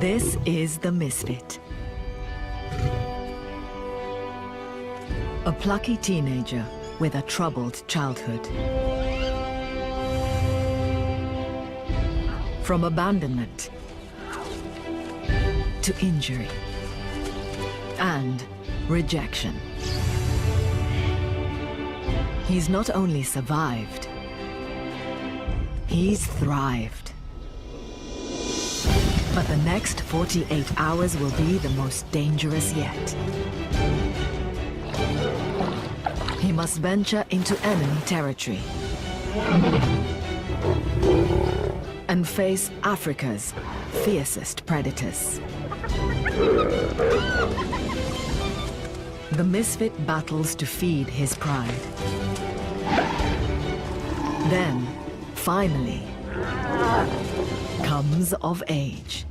This is the Misfit. A plucky teenager with a troubled childhood. From abandonment to injury and rejection. He's not only survived, he's thrived. But the next 48 hours will be the most dangerous yet. He must venture into enemy territory and face Africa's fiercest predators. The Misfit battles to feed his pride. Then, finally, comes of age.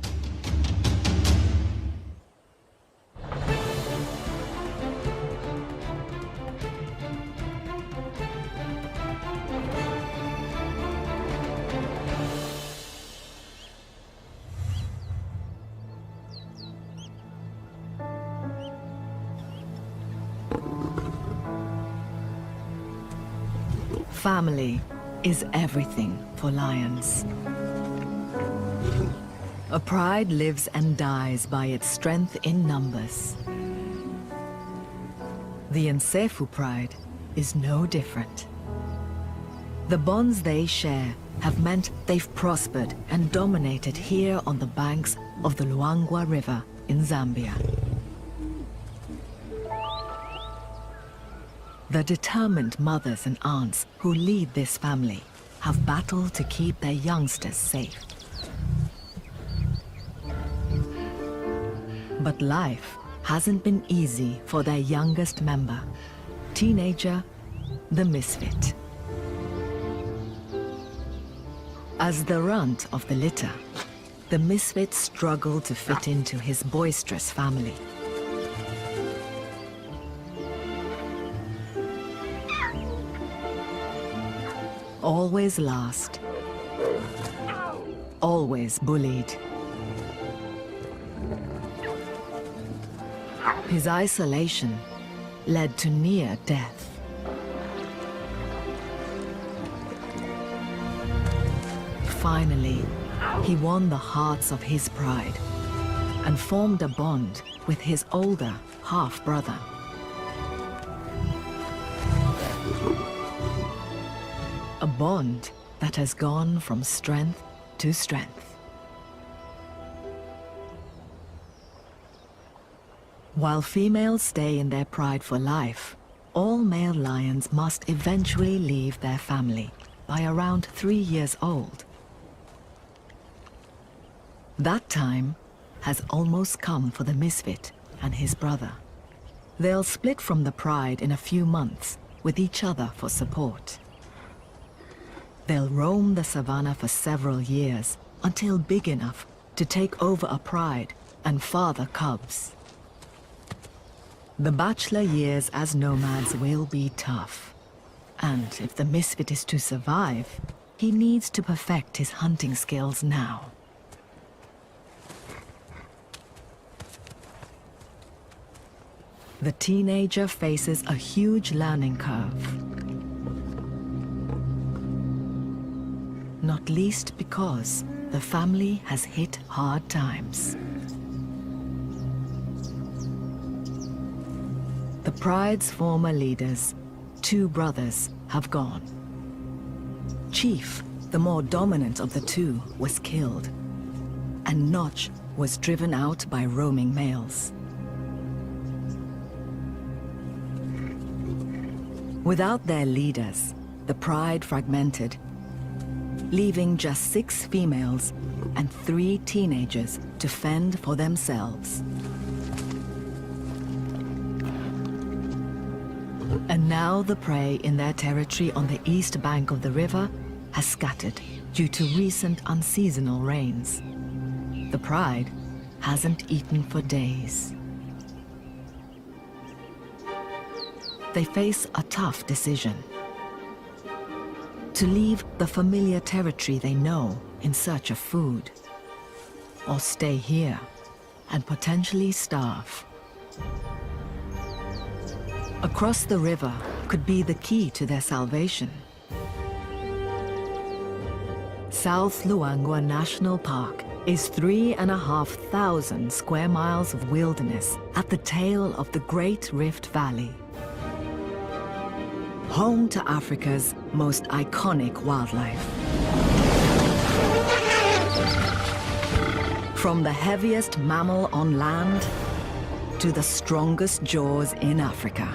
Family is everything for lions. A pride lives and dies by its strength in numbers. The Nsefu pride is no different. The bonds they share have meant they've prospered and dominated here on the banks of the Luangwa River in Zambia. The determined mothers and aunts who lead this family have battled to keep their youngsters safe. But life hasn't been easy for their youngest member, teenager, the Misfit. As the runt of the litter, the Misfit struggled to fit into his boisterous family. Always last, always bullied. His isolation led to near death. Finally, he won the hearts of his pride and formed a bond with his older half-brother. A bond that has gone from strength to strength. While females stay in their pride for life, all male lions must eventually leave their family by around 3 years old. That time has almost come for the Misfit and his brother. They'll split from the pride in a few months with each other for support. They'll roam the savannah for several years until big enough to take over a pride and father cubs. The bachelor years as nomads will be tough. And if the Misfit is to survive, he needs to perfect his hunting skills now. The teenager faces a huge learning curve. Not least because the family has hit hard times. The pride's former leaders, 2 brothers, have gone. Chief, the more dominant of the 2, was killed, and Notch was driven out by roaming males. Without their leaders, the pride fragmented, leaving just 6 females and 3 teenagers to fend for themselves. And now the prey in their territory on the east bank of the river has scattered due to recent unseasonal rains. The pride hasn't eaten for days. They face a tough decision. To leave the familiar territory they know in search of food, or stay here and potentially starve. Across the river could be the key to their salvation. South Luangwa National Park is 3,500 square miles of wilderness at the tail of the Great Rift Valley. Home to Africa's most iconic wildlife. From the heaviest mammal on land to the strongest jaws in Africa.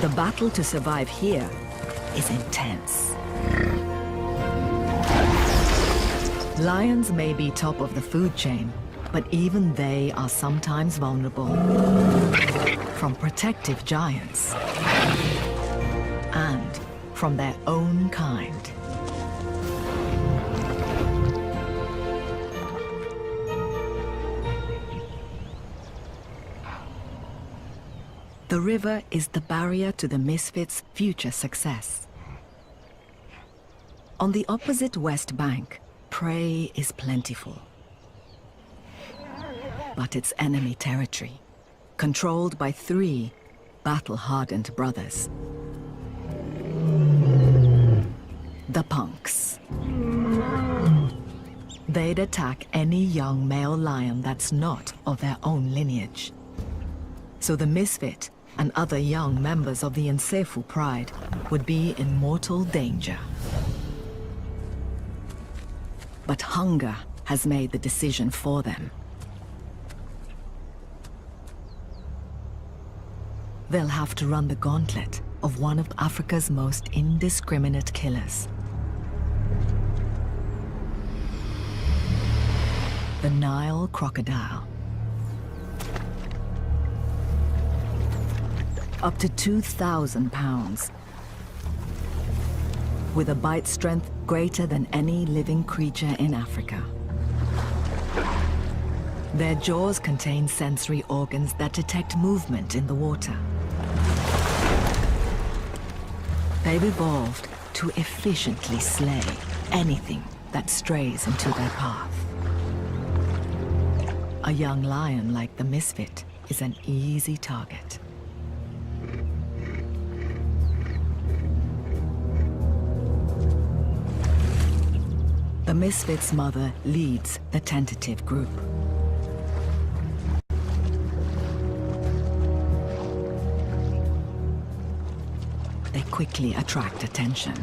The battle to survive here is intense. Lions may be top of the food chain, but even they are sometimes vulnerable. From protective giants and from their own kind. The river is the barrier to the Misfits' future success. On the opposite west bank, prey is plentiful. But it's enemy territory, controlled by 3 battle-hardened brothers. The punks. They'd attack any young male lion that's not of their own lineage. So the Misfit and other young members of the Nsefu pride would be in mortal danger. But hunger has made the decision for them. They'll have to run the gauntlet of one of Africa's most indiscriminate killers. The Nile crocodile. Up to 2,000 pounds. With a bite strength greater than any living creature in Africa. Their jaws contain sensory organs that detect movement in the water. They've evolved to efficiently slay anything that strays into their path. A young lion like the Misfit is an easy target. The Misfit's mother leads the tentative group. They quickly attract attention.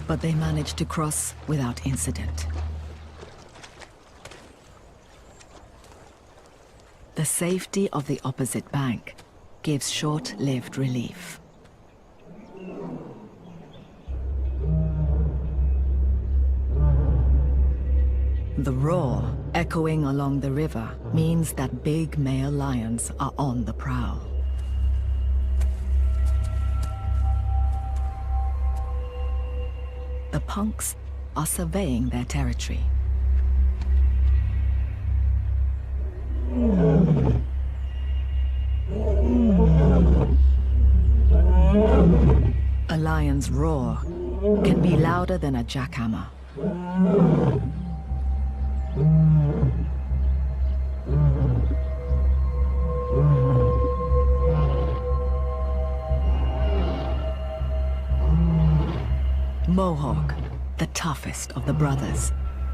But they managed to cross without incident. The safety of the opposite bank gives short-lived relief. The roar echoing along the river means that big male lions are on the prowl. The punks are surveying their territory. A lion's roar can be louder than a jackhammer. Mohawk, the toughest of the brothers,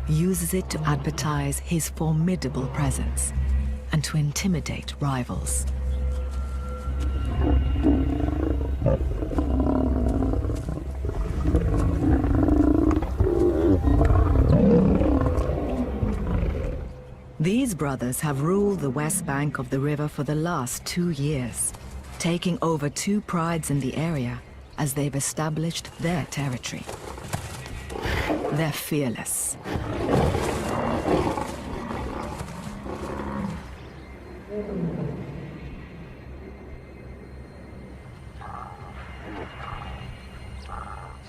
uses it to advertise his formidable presence and to intimidate rivals. These brothers have ruled the west bank of the river for the last 2 years, taking over 2 prides in the area as they've established their territory. They're fearless.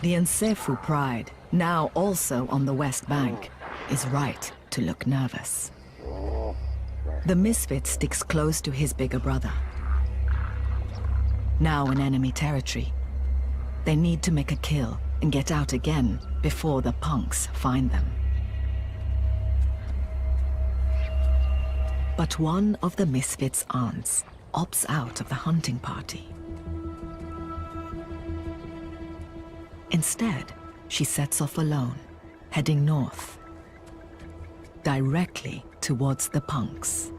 The Nsefu pride, now also on the west bank, is right to look nervous. The Misfit sticks close to his bigger brother. Now in enemy territory, they need to make a kill and get out again before the punks find them. But one of the Misfit's aunts opts out of the hunting party. Instead, she sets off alone, heading north, directly towards the punks.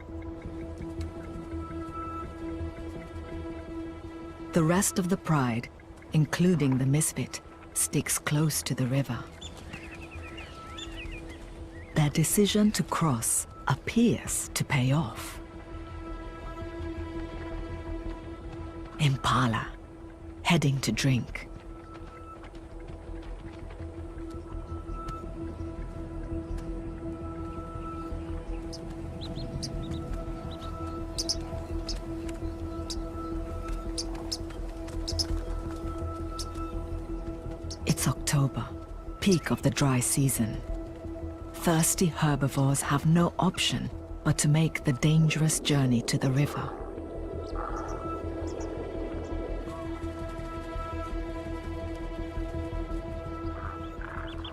The rest of the pride, including the Misfit, sticks close to the river. Their decision to cross appears to pay off. Impala, heading to drink. It's October, peak of the dry season. Thirsty herbivores have no option but to make the dangerous journey to the river.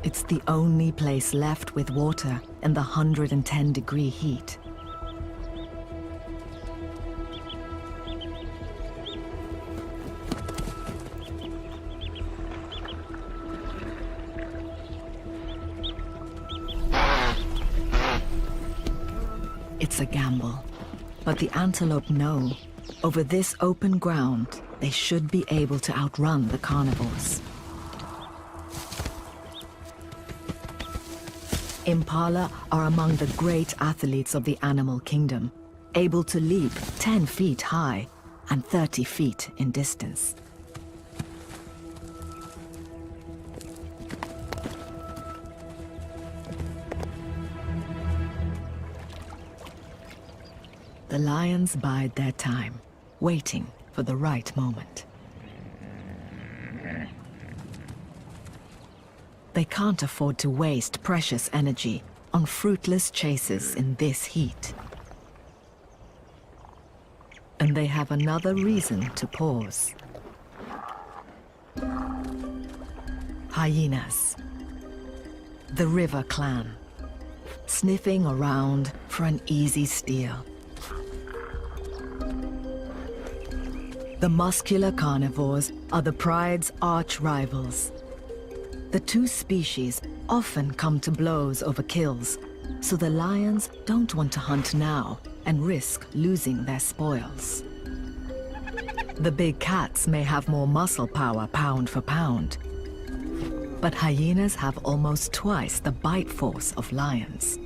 It's the only place left with water in the 110-degree heat. It's a gamble, but the antelope know over this open ground they should be able to outrun the carnivores. Impala are among the great athletes of the animal kingdom, able to leap 10 feet high and 30 feet in distance. The lions bide their time, waiting for the right moment. They can't afford to waste precious energy on fruitless chases in this heat. And they have another reason to pause. Hyenas. The river clan, sniffing around for an easy steal. The muscular carnivores are the pride's arch rivals. The two species often come to blows over kills, so the lions don't want to hunt now and risk losing their spoils. The big cats may have more muscle power pound for pound, but hyenas have almost twice the bite force of lions.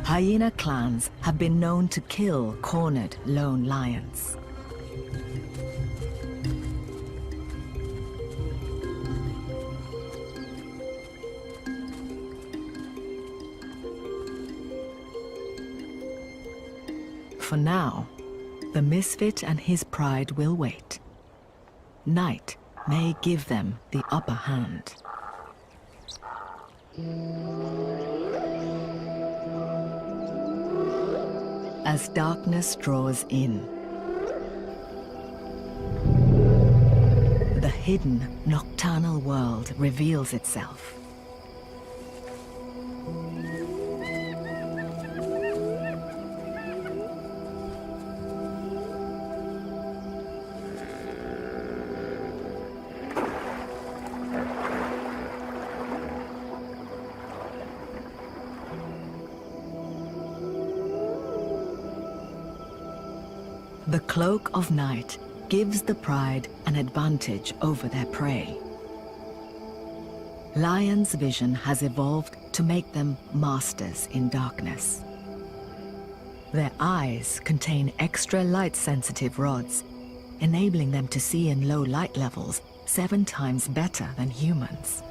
Hyena clans have been known to kill cornered lone lions. For now, the Misfit and his pride will wait. Night may give them the upper hand. As darkness draws in, the hidden nocturnal world reveals itself. The cloak of night gives the pride an advantage over their prey. Lions' vision has evolved to make them masters in darkness. Their eyes contain extra light-sensitive rods, enabling them to see in low light levels 7 times better than humans.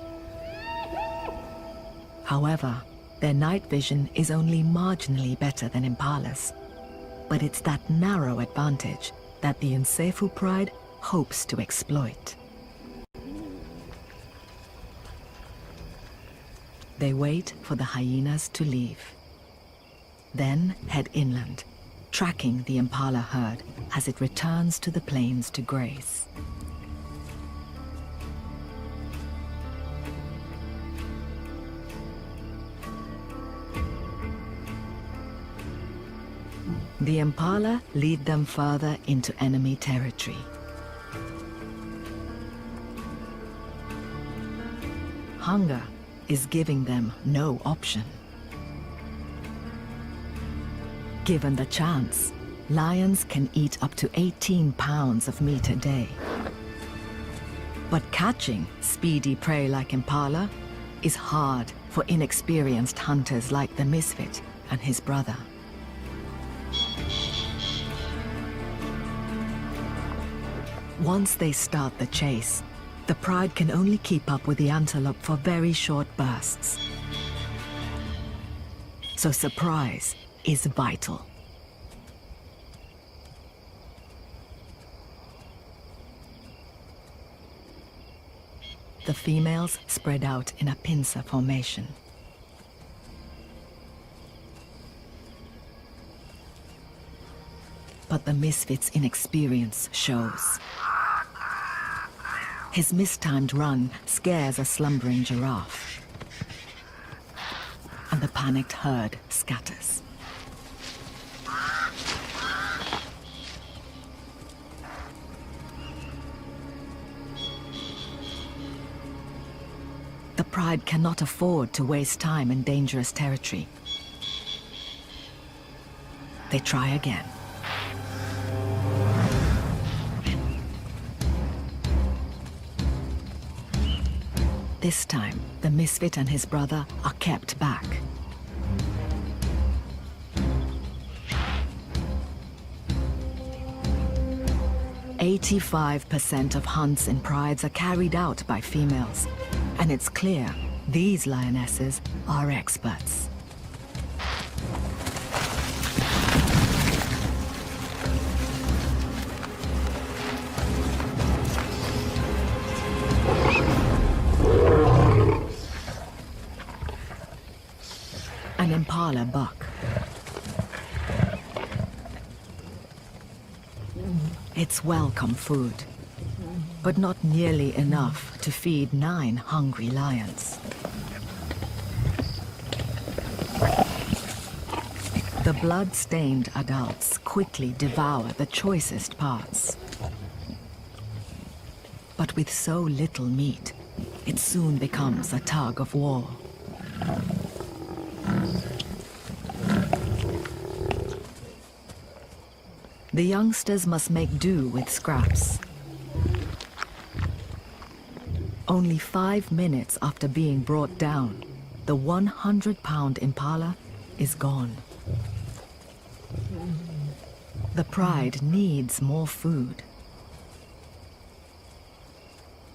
However, their night vision is only marginally better than impalas. But it's that narrow advantage that the Nsefu pride hopes to exploit. They wait for the hyenas to leave. Then head inland, tracking the impala herd as it returns to the plains to graze. The impala lead them further into enemy territory. Hunger is giving them no option. Given the chance, lions can eat up to 18 pounds of meat a day. But catching speedy prey like impala is hard for inexperienced hunters like the Misfit and his brother. Once they start the chase, the pride can only keep up with the antelope for very short bursts. So surprise is vital. The females spread out in a pincer formation. But the Misfit's inexperience shows. His mistimed run scares a slumbering giraffe, and the panicked herd scatters. The pride cannot afford to waste time in dangerous territory. They try again. This time, the Misfit and his brother are kept back. "85% of hunts in prides are carried out by females, and it's clear these lionesses are experts. An impala buck. It's welcome food, but not nearly enough to feed 9 hungry lions. The blood-stained adults quickly devour the choicest parts. But with so little meat, it soon becomes a tug of war. The youngsters must make do with scraps. Only 5 minutes after being brought down, the 100-pound impala is gone. The pride needs more food.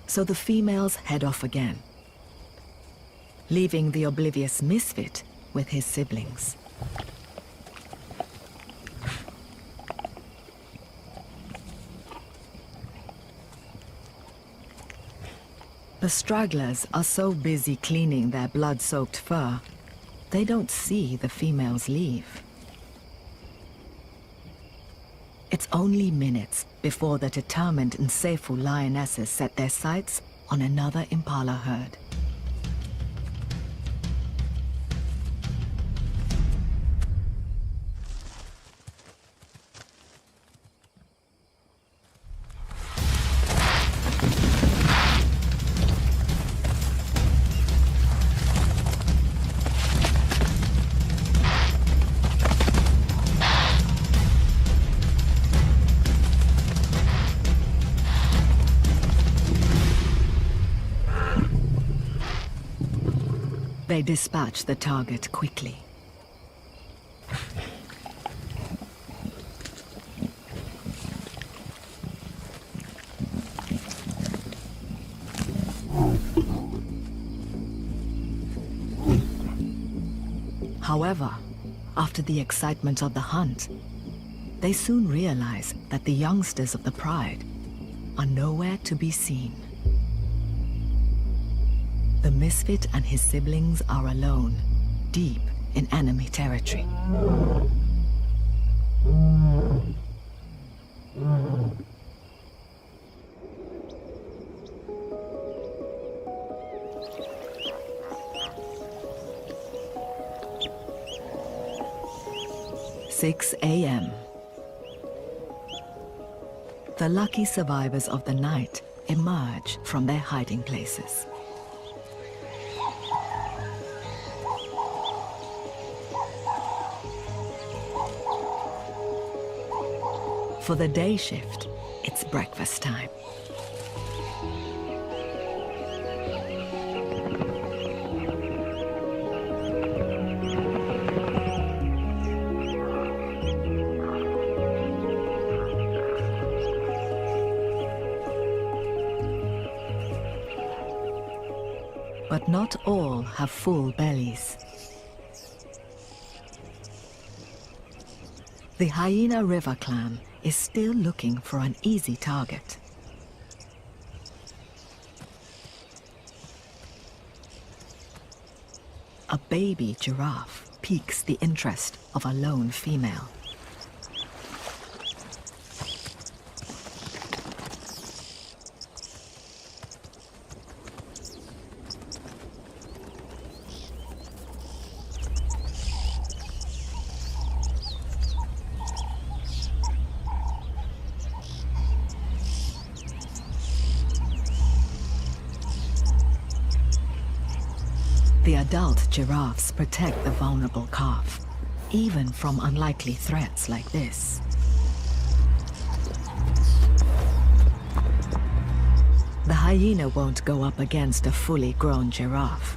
So the females head off again, leaving the oblivious Misfit with his siblings. The stragglers are so busy cleaning their blood-soaked fur, they don't see the females leave. It's only minutes before the determined Nsefu lionesses set their sights on another impala herd. They dispatch the target quickly. However, after the excitement of the hunt, they soon realize that the youngsters of the pride are nowhere to be seen. The Misfit and his siblings are alone, deep in enemy territory. "6 a.m. The lucky survivors of the night emerge from their hiding places. For the day shift, it's breakfast time. But not all have full bellies. The Hyena River clan is still looking for an easy target. A baby giraffe piques the interest of a lone female. The adult giraffes protect the vulnerable calf, even from unlikely threats like this. The hyena won't go up against a fully grown giraffe.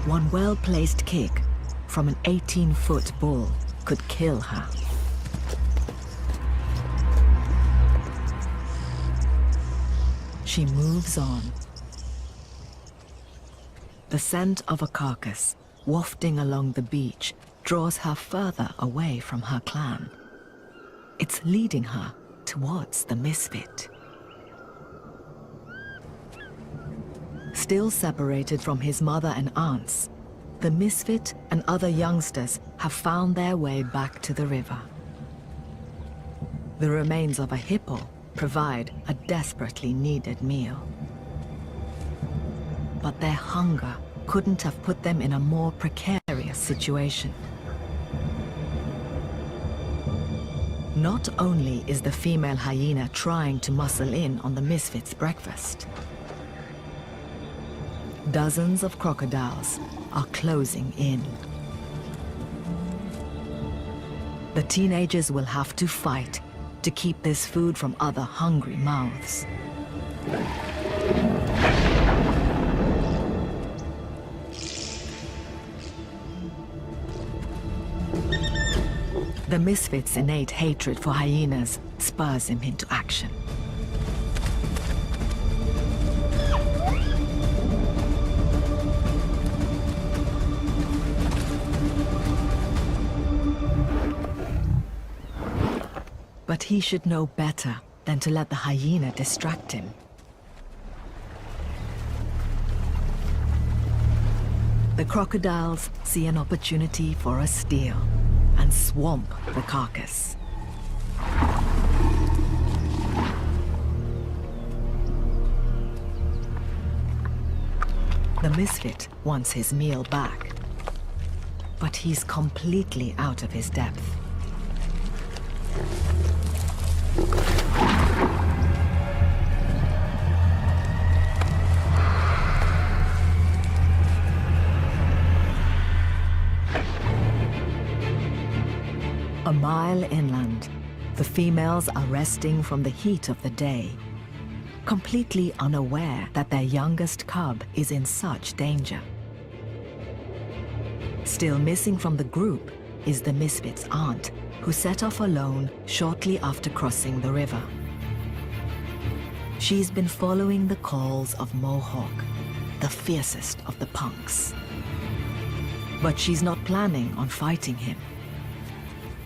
One well-placed kick from an 18-foot bull could kill her. She moves on. The scent of a carcass, wafting along the beach, draws her further away from her clan. It's leading her towards the Misfit. Still separated from his mother and aunts, the Misfit and other youngsters have found their way back to the river. The remains of a hippo provide a desperately needed meal. But their hunger couldn't have put them in a more precarious situation. Not only is the female hyena trying to muscle in on the Misfit's breakfast, dozens of crocodiles are closing in. The teenagers will have to fight to keep this food from other hungry mouths. The Misfit's innate hatred for hyenas spurs him into action. But he should know better than to let the hyena distract him. The crocodiles see an opportunity for a steal and swamp the carcass. The Misfit wants his meal back, but he's completely out of his depth. A mile inland, the females are resting from the heat of the day, completely unaware that their youngest cub is in such danger. Still missing from the group is the Misfit's aunt, who set off alone shortly after crossing the river. She's been following the calls of Mohawk, the fiercest of the punks. But she's not planning on fighting him.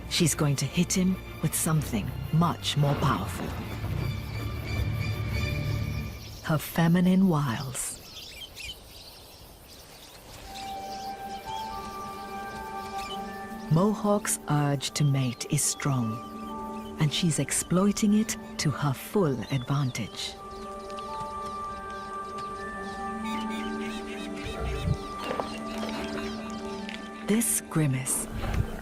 She's going to hit him with something much more powerful. Her feminine wiles. Mohawk's urge to mate is strong, and she's exploiting it to her full advantage. This grimace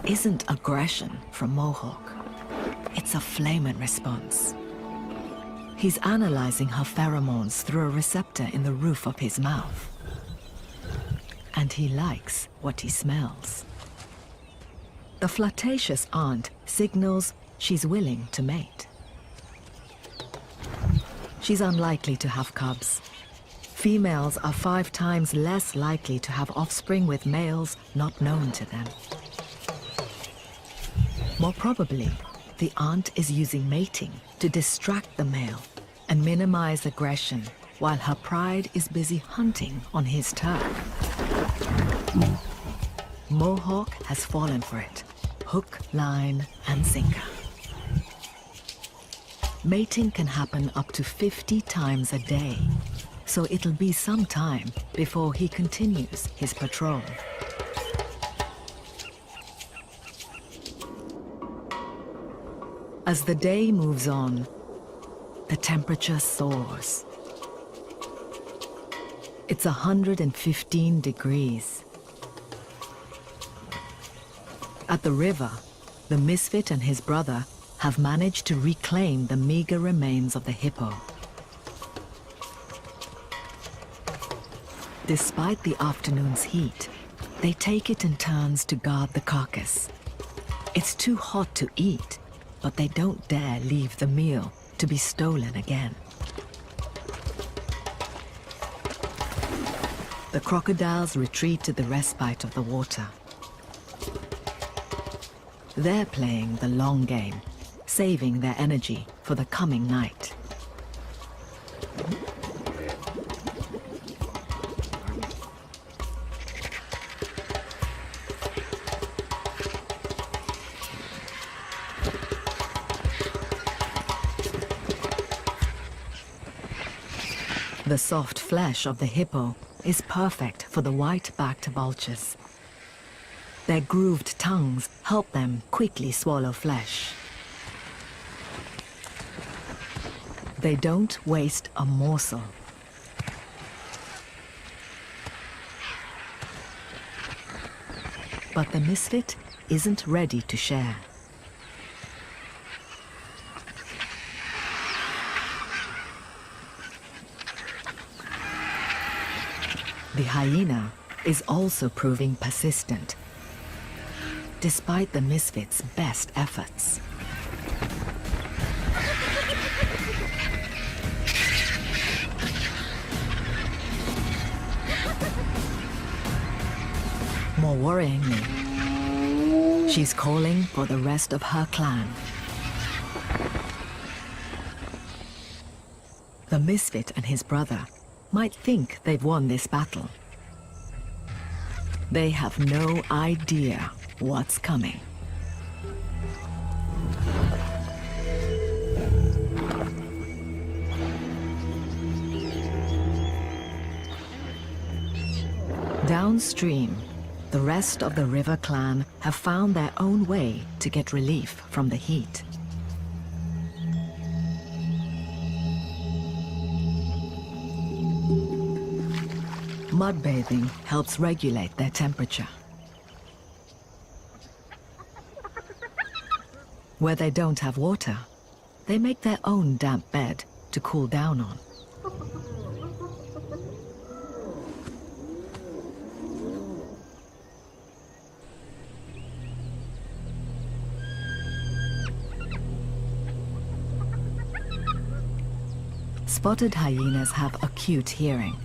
isn't aggression from Mohawk. It's a flamin' response. He's analyzing her pheromones through a receptor in the roof of his mouth. And he likes what he smells. The flirtatious aunt signals she's willing to mate. She's unlikely to have cubs. Females are 5 times less likely to have offspring with males not known to them. More probably, the aunt is using mating to distract the male and minimize aggression while her pride is busy hunting on his turf. Mohawk has fallen for it, hook, line, and sinker. Mating can happen up to 50 times a day, so it'll be some time before he continues his patrol. As the day moves on, the temperature soars. It's 115 degrees. At the river, the Misfit and his brother have managed to reclaim the meager remains of the hippo. Despite the afternoon's heat, they take it in turns to guard the carcass. It's too hot to eat, but they don't dare leave the meal to be stolen again. The crocodiles retreat to the respite of the water. They're playing the long game, saving their energy for the coming night. The soft flesh of the hippo is perfect for the white-backed vultures. Their grooved tongues help them quickly swallow flesh. They don't waste a morsel. But the Misfit isn't ready to share. The hyena is also proving persistent, despite the Misfit's best efforts. More worryingly, she's calling for the rest of her clan. The Misfit and his brother might think they've won this battle. They have no idea what's coming. Downstream, the rest of the river clan have found their own way to get relief from the heat. Mud bathing helps regulate their temperature. Where they don't have water, they make their own damp bed to cool down on. Spotted hyenas have acute hearing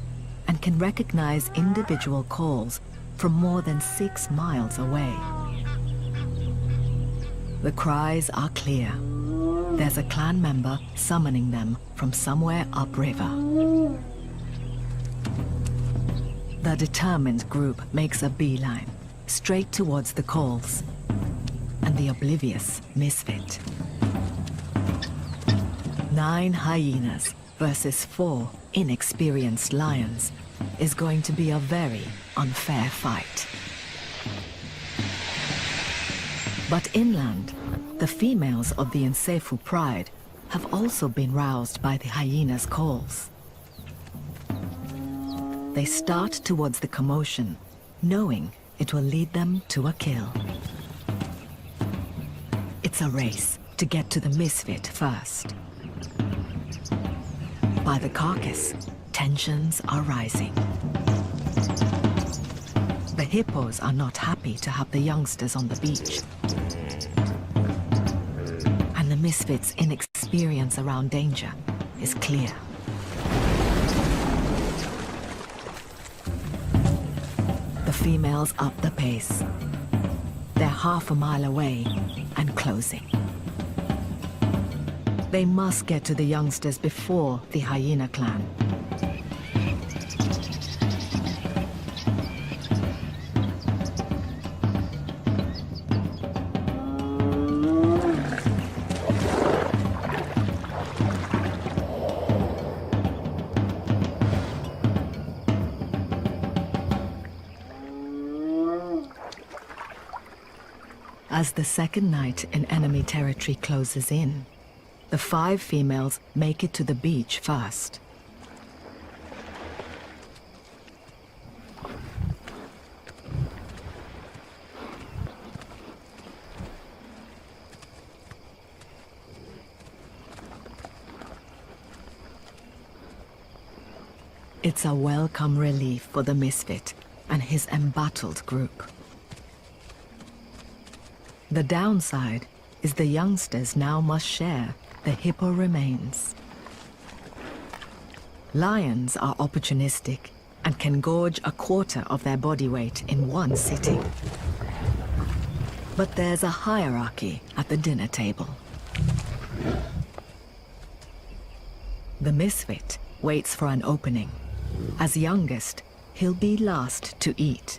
and can recognize individual calls from more than 6 miles away. The cries are clear. There's a clan member summoning them from somewhere upriver. The determined group makes a beeline, straight towards the calls, and the oblivious Misfit. 9 hyenas versus 4 inexperienced lions is going to be a very unfair fight. But inland, the females of the Nsefu pride have also been roused by the hyenas' calls. They start towards the commotion, knowing it will lead them to a kill. It's a race to get to the Misfit first. By the carcass, tensions are rising. The hippos are not happy to have the youngsters on the beach. And the Misfits' inexperience around danger is clear. The females up the pace. They're half a mile away and closing. They must get to the youngsters before the hyena clan. As the second night in enemy territory closes in, the 5 females make it to the beach first. It's a welcome relief for the Misfit and his embattled group. The downside is the youngsters now must share the hippo remains. Lions are opportunistic and can gorge a quarter of their body weight in one sitting. But there's a hierarchy at the dinner table. The Misfit waits for an opening. As youngest, he'll be last to eat.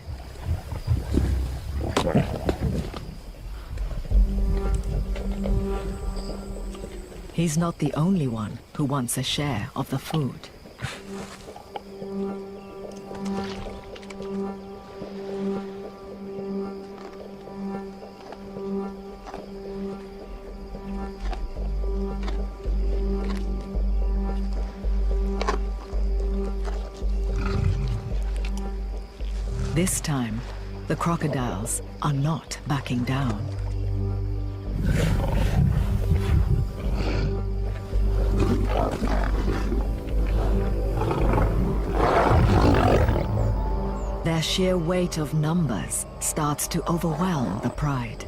He's not the only one who wants a share of the food. This time, the crocodiles are not backing down. Their sheer weight of numbers starts to overwhelm the pride.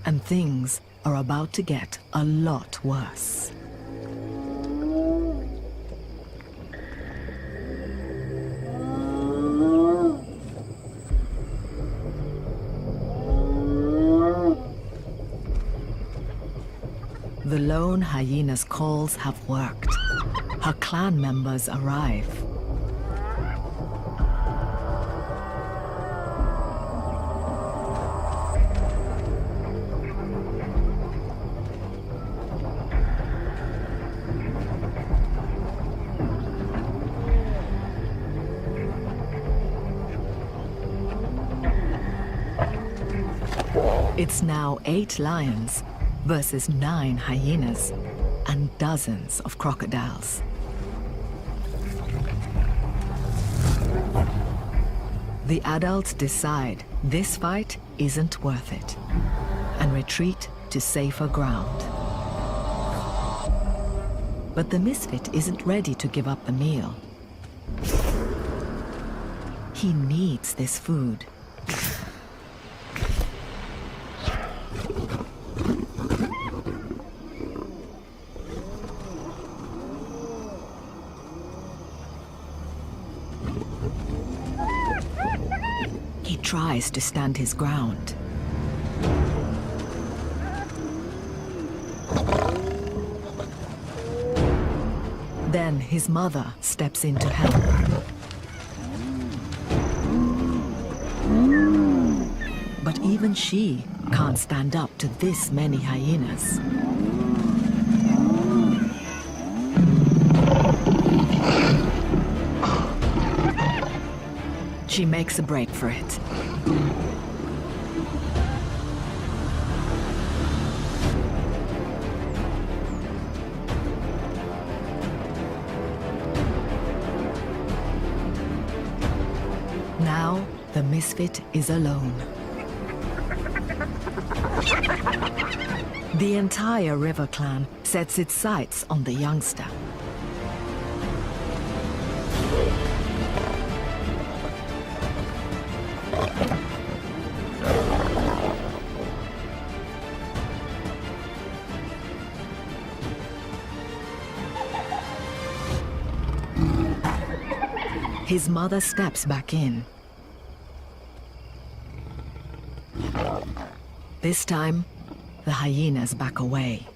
And things are about to get a lot worse. The lone hyena's calls have worked. Her clan members arrive. It's now 8 lions versus 9 hyenas and dozens of crocodiles. The adults decide this fight isn't worth it and retreat to safer ground. But the Misfit isn't ready to give up the meal. He needs this food. tries to stand his ground. Then his mother steps in to help. But even she can't stand up to this many hyenas. She makes a break for it. Now, the Misfit is alone. The entire river clan sets its sights on the youngster. His mother steps back in. This time, the hyenas back away.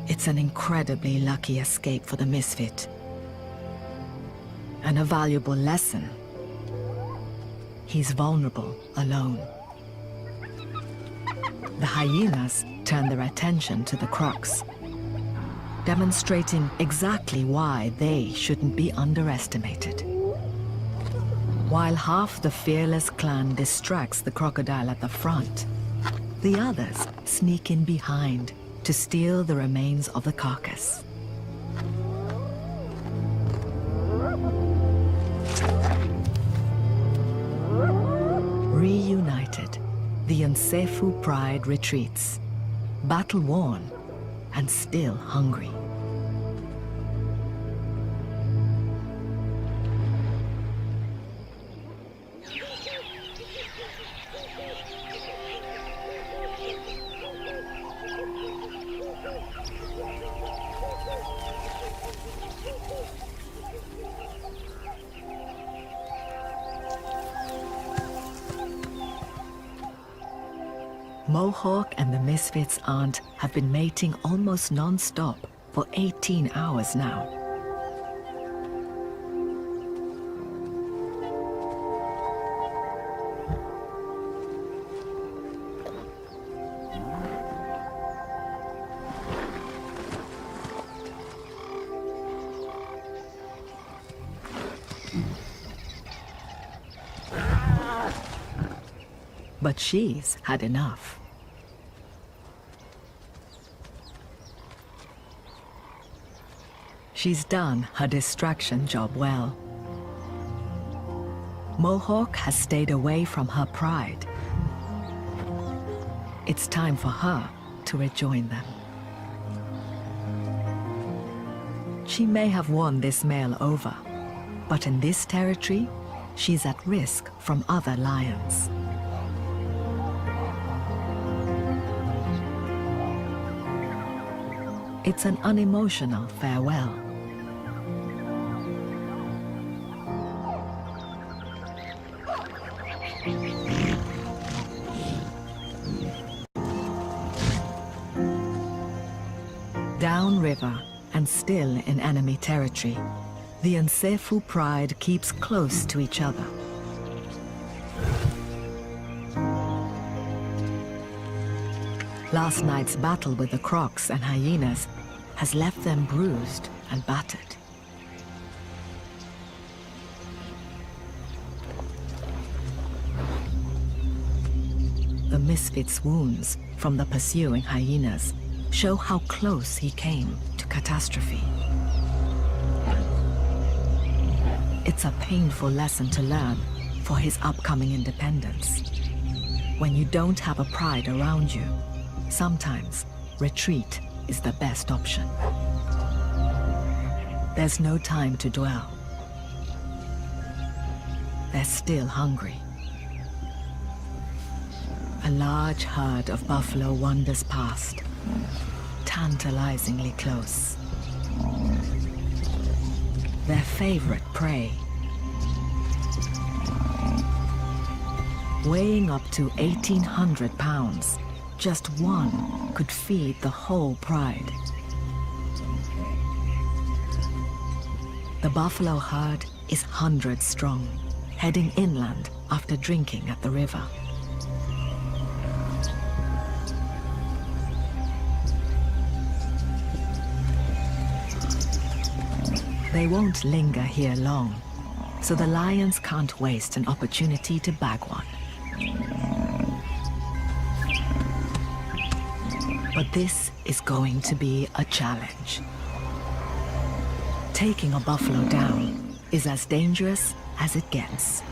It's an incredibly lucky escape for the Misfit. And a valuable lesson. He's vulnerable alone. The hyenas turn their attention to the crocs, demonstrating exactly why they shouldn't be underestimated. While half the fearless clan distracts the crocodile at the front, the others sneak in behind to steal the remains of the carcass. Reunited, the Nsefu pride retreats, battle-worn and still hungry. Mohawk and the Misfit's aunt have been mating almost non-stop for 18 hours now. But she's had enough. She's done her distraction job well. Mohawk has stayed away from her pride. It's time for her to rejoin them. She may have won this male over, but in this territory, she's at risk from other lions. It's an unemotional farewell. Downriver and still in enemy territory, the Nsefu pride keeps close to each other. Last night's battle with the crocs and hyenas has left them bruised and battered. The Misfit's wounds from the pursuing hyenas show how close he came to catastrophe. It's a painful lesson to learn for his upcoming independence. When you don't have a pride around you, sometimes retreat is the best option. There's no time to dwell. They're still hungry. A large herd of buffalo wanders past, tantalizingly close. their favorite prey. Weighing up to 1,800 pounds, just one could feed the whole pride. The buffalo herd is hundreds strong, heading inland after drinking at the river. They won't linger here long, so the lions can't waste an opportunity to bag one. But this is going to be a challenge. Taking a buffalo down is as dangerous as it gets.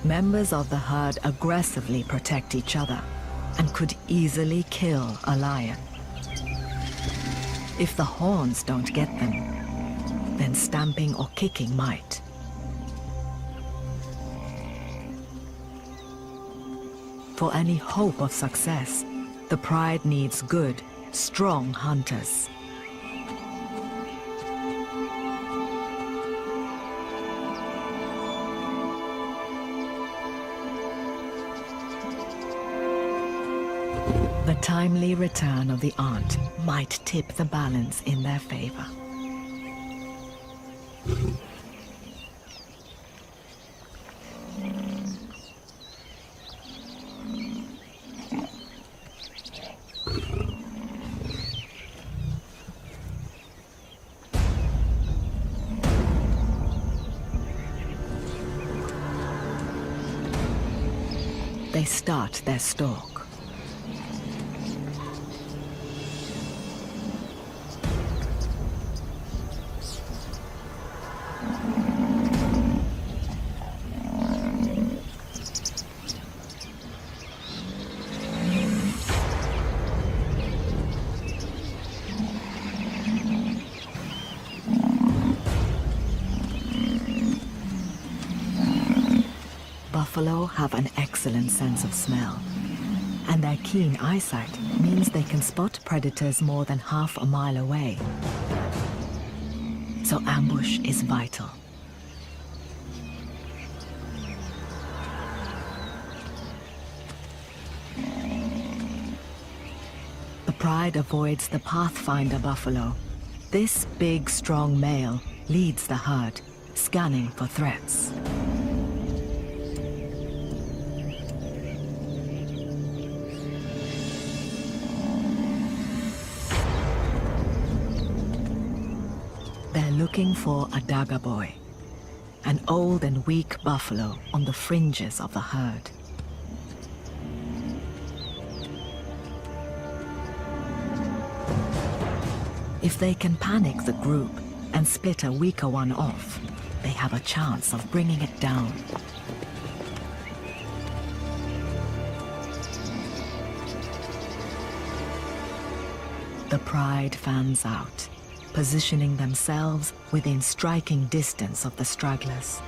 Members of the herd aggressively protect each other and could easily kill a lion. If the horns don't get them, then stamping or kicking might. For any hope of success, the pride needs good, strong hunters. The timely return of the aunt might tip the balance in their favor. They start their stalk. Buffalo have an excellent sense of smell, and their keen eyesight means they can spot predators more than half a mile away. So ambush is vital. The pride avoids the Pathfinder buffalo. This big, strong male leads the herd, scanning for threats. They're looking for a dagger boy, an old and weak buffalo on the fringes of the herd. If they can panic the group and split a weaker one off, they have a chance of bringing it down. The pride fans out, positioning themselves within striking distance of the stragglers.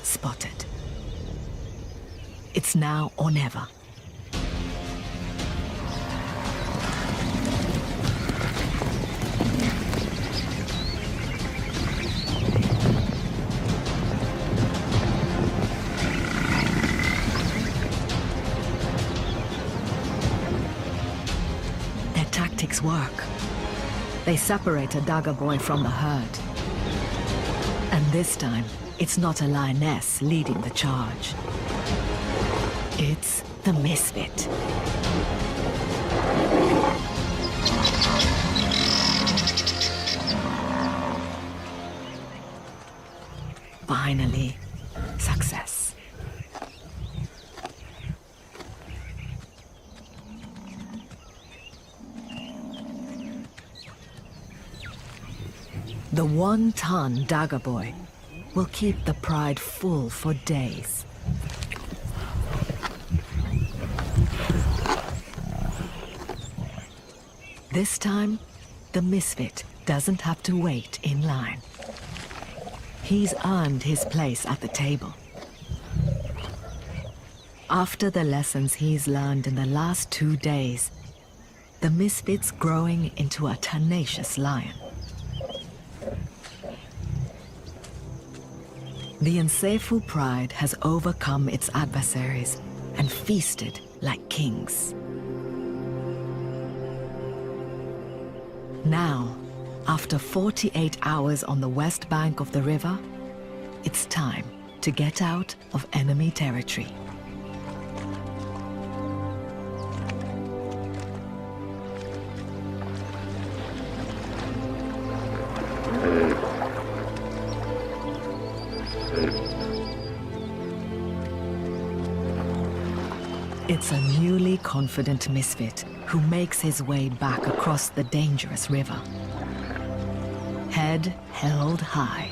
Spotted. It's now or never. Work. They separate a dagger boy from the herd. And this time, it's not a lioness leading the charge. It's the Misfit. Finally, success. The one-ton dagger boy will keep the pride full for days. This time, the Misfit doesn't have to wait in line. He's earned his place at the table. After the lessons he's learned in the last 2 days, the Misfit's growing into a tenacious lion. The Nseifu pride has overcome its adversaries and feasted like kings. Now, after 48 hours on the west bank of the river, it's time to get out of enemy territory. It's a newly confident Misfit who makes his way back across the dangerous river. Head held high.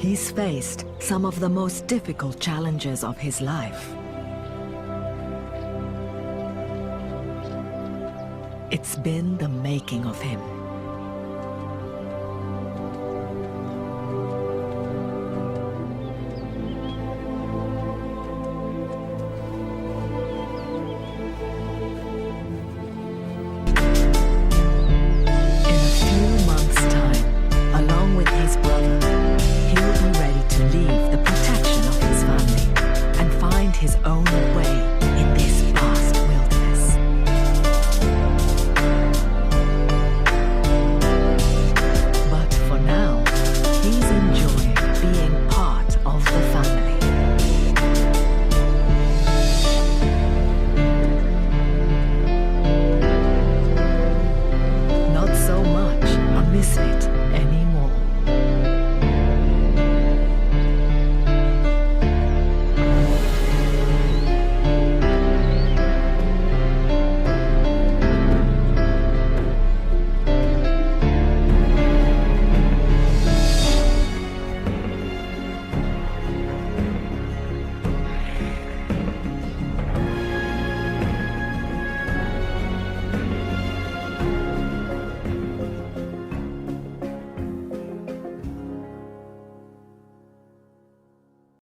He's faced some of the most difficult challenges of his life. It's been the making of him.